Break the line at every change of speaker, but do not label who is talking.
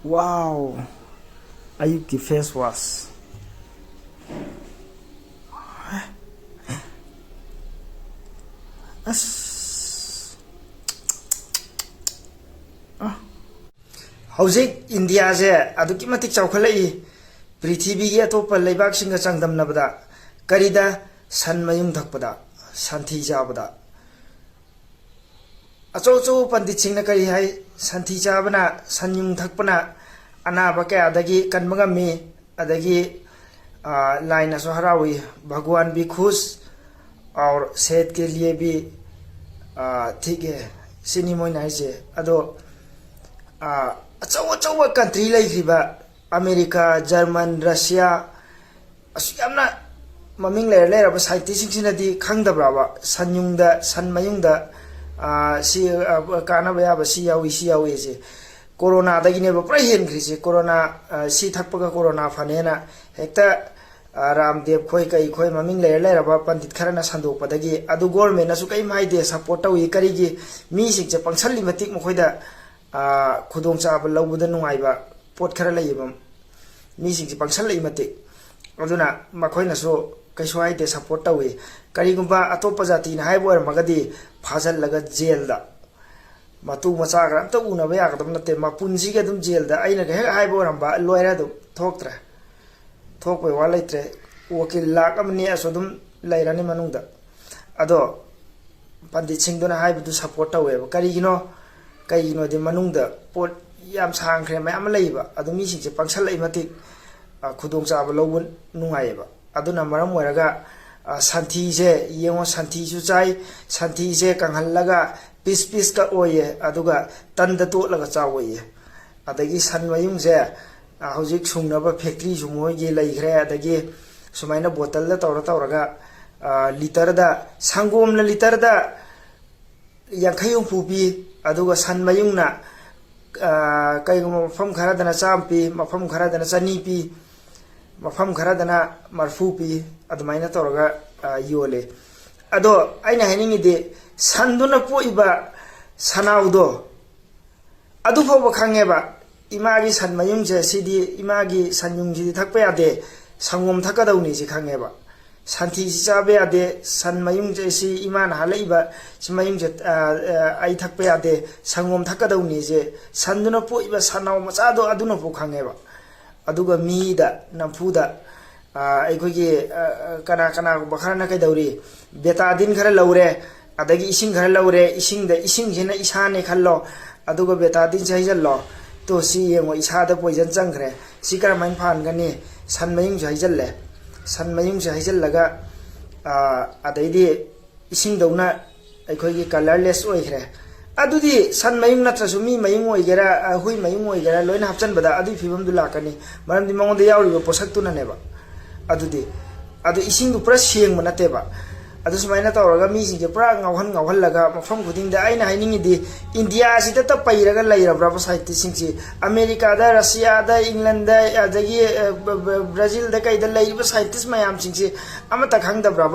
Wow, ayuki face wash. Hojik India je aduki matik chawkhalai prithvi gi atopa leibak singa changdamnabada karida san mayung thakpada santhi jabada acho pandit singna kari hai santhi jabana sanyung thakpana anaba ka adagi kanmaga me adagi line सो हरावी भगवान भी खुश और सेहत के लिए भी ठीक है सिनी मोइना है अदो अचौ अचौ कंट्री लेखिबा अमेरिका जर्मन रशिया असुयामना ममिंग लेर लेरब साइंटिस्ट सिनदी खंगदब्राबा सन्युंगदा सनमयुंगदा सी कानाबा याबा सी यावी जे कोरोना दगिने पुरा हेनख्रिसे कोरोना सी थकपगा कोरोना फनेना हेक्ता रामदेव खोई कई खोई ममिंग लेर लेरब पंडित खरना संदोकपदगी अदु गवर्नमेंट नसु कई माइदे सपोर्ट तौई करिगी मी सिंगचे पंगसली मतिक मखोइदा खुदोंग चाब लौबदा नुंगाइबा पोट खरा लैबम मी सिंगचे पंगसलई मतिक अदुना मखोइनसु कैसु हाइदे सपोर्ट तौई करिगुंबा अतोप जाति न हाइबो मगदी फाजल लगा जेल दा मतु मचा ग्राम तो उनबा यागदम नते मपुंजी के दुम जेल दा आइना हेक हाइबो रंबा लोयरा दु थोक्त्रे थोकपै वा लेत्रे वकील लाख अमनी असुदुम लैरानि मनुंगदा अदो पंडित सिंह हाइबदु सपोर्ट तौवेबा करिगिनो दि मनुंगदा पोट याम सांख्रे मयाम लैबा अदु मी सिंगसे पंगसलै मतिक खुदोंग चाब लौबन नुंगाइबा अदुना मरम ओइरगा संथि से येंगो संथि सु चाइ संथि से कंहल्लगा पीस पीस का ओये अदुगा तंद तोलगा चावोये अदगी सन मयुंग से हौजिक सुंगनबा फैक्ट्री सुमोगे लैख्रे अदगी सुमाइना बोतल दा तौरगा लिटर दा संगोमना लिटर दा यांखै हुंफु पी अदुगा सन मयुंगना कईगुम मफम खरदना चाम पी मफम खरदना चनी पी मफम खरदना मरफू पी अदुमाइना तौरगा योले अदो आइना हाइनिंगिदे संदुना पोइबा सनाउदो अदु फावबा खांगेबा इमागी सन मयुंग से सिदी इमागी सन्युंग सिदी थकपा यादे संगोम थकदौनी से खांगेबा संथि से चाबे यादे सन मयुंग से सी इमान हालैबा सि मयुंग से आई थकपा यादे संगोम थकदौनी से संदुना पोइबा सनाउ मचादो अदुना पो खांगेबा अदुगा मीदा नफुदा अखोगी कना कना बखरना कैदौरी बेतादिन खरा लौरे अदगी इसिंग खरा लौरे इसिंग जेना इसाने खल्लो अदुगा बेतादिन से हिजल्लो तो सी येंगो इसादा पोइजन चंगख्रे सी करमाइन फानगनी सन मयुंग से हिजल्ले सन मयुंग से हिजल्लगा अदैदी इसिंग दौना अखोगी कलरलेस ओइख्रे अदुदी सन मयुंग नत्रसु मी मयुंग ओइगेरा हुई मयुंग ओइगेरा लोइन हपचनबदा अदु फिबमदु लाकनी मरमदि मंगोंदे यावरिबो पोसक्तुननेबा अदुदी अदु इसिंग दु पुरा सेंगब नतेबा अदु सुमाइना तौरगा मी सिंगे पुरा ngawhal मफम खुदिंगदा आइना हाइनिंगिदि इंडिया सिदा त पैरगा लैरब्रा साइट सिंगसि अमेरिका दा रशिया दा इंग्लैंड दा अदगी ब्राजील दा कैदा लैरिबा साइटिस्ट मयाम सिंगसि अमता खंगदब्रा